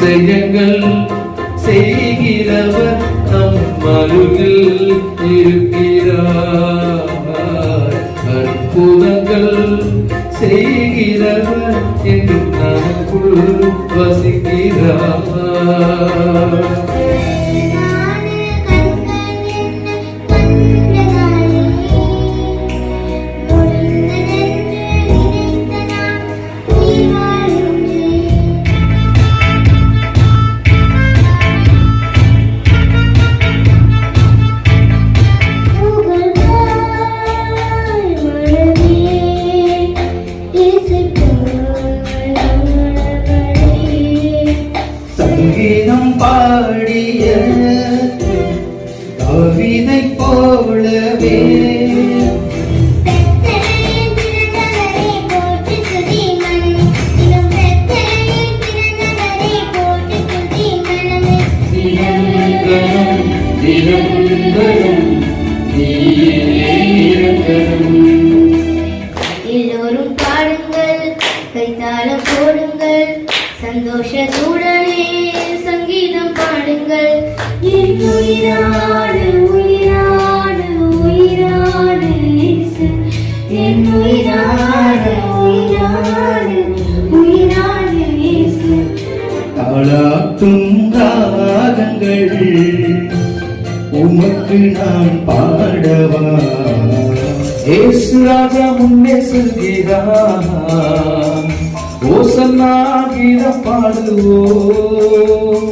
அதிசயங்கள் செய்கிறவர் நம் அருகில் இருக்கிறார். அற்புதங்கள் செய்கிறவர் என்று நமக்குள் வசிக்கிறார். சங்கீதம் பாடிய தாவீதை போலவே எல்லோரும் பாடுங்கள், கைத்தாளம் போடுங்கள், சந்தோஷத்துடனே சங்கீதம் பாடுங்கள். என் உயிராடு உயிராடு உயிராடு இயேசு, என் உயிராடு உயிராடு உயிராடு இயேசு. தாளாட்டும் ராகங்கள் உமக்கு நான் பாடவா. இயேசு ராஜா முன்னே செல்கிறார், ஓசன்னா கீதம் பாடுவோம்.